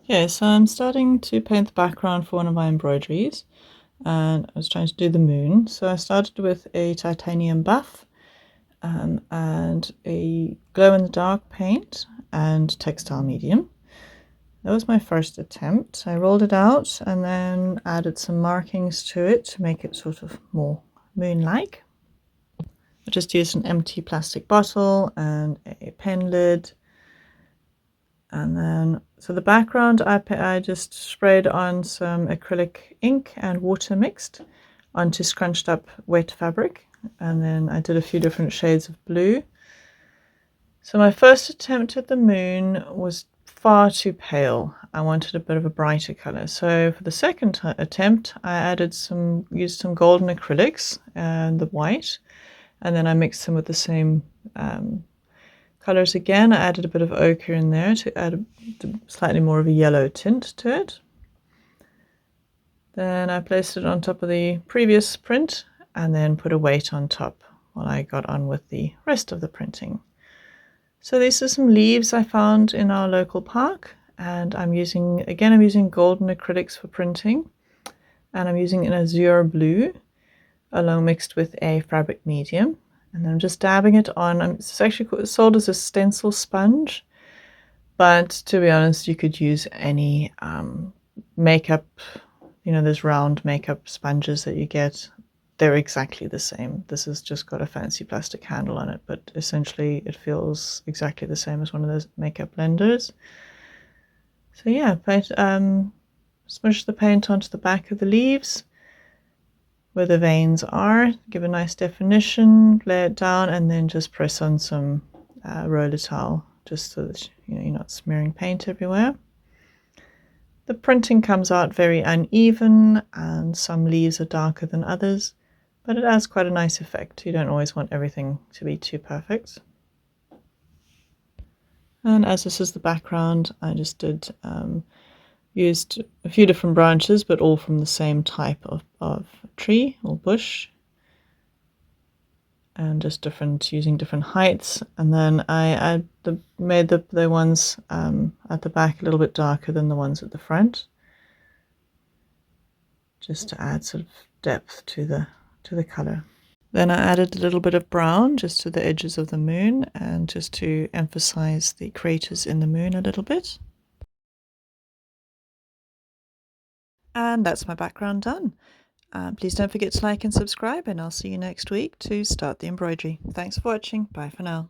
Okay, so I'm starting to paint the background for one of my embroideries, and I was trying to do the moon. So I started with a titanium buff and a glow-in-the-dark paint and textile medium. That was my first attempt. I rolled it out and then added some markings to it to make it sort of more moon-like. I just used an empty plastic bottle and a pen lid. And then, so the background, I just sprayed on some acrylic ink and water mixed onto scrunched up wet fabric. And then I did a few different shades of blue. So my first attempt at the moon was far too pale. I wanted a bit of a brighter color. So for the second attempt, I used some golden acrylics and the white, and then I mixed them with the same colors again. I added a bit of ochre in there to add slightly more of a yellow tint to it. Then I placed it on top of the previous print and then put a weight on top while I got on with the rest of the printing. So these are some leaves I found in our local park, and I'm using golden acrylics for printing, and I'm using an azure blue along mixed with a fabric medium. And I'm just dabbing it on. It's actually sold as a stencil sponge, but to be honest, you could use any makeup, those round makeup sponges that you get. They're exactly the same. This has just got a fancy plastic handle on it, but essentially it feels exactly the same as one of those makeup blenders. So yeah, smudge the paint onto the back of the leaves where the veins are, give a nice definition, lay it down, and then just press on some roller towel just so that you're not smearing paint everywhere. The printing comes out very uneven, and some leaves are darker than others, but it adds quite a nice effect. You don't always want everything to be too perfect. And as this is the background, I just used a few different branches, but all from the same type of tree or bush, and just using different heights. And then I made the ones at the back a little bit darker than the ones at the front, just to add sort of depth to the color. Then I added a little bit of brown just to the edges of the moon, and just to emphasize the craters in the moon a little bit. And that's my background done. Please don't forget to like and subscribe, and I'll see you next week to start the embroidery. Thanks for watching. Bye for now.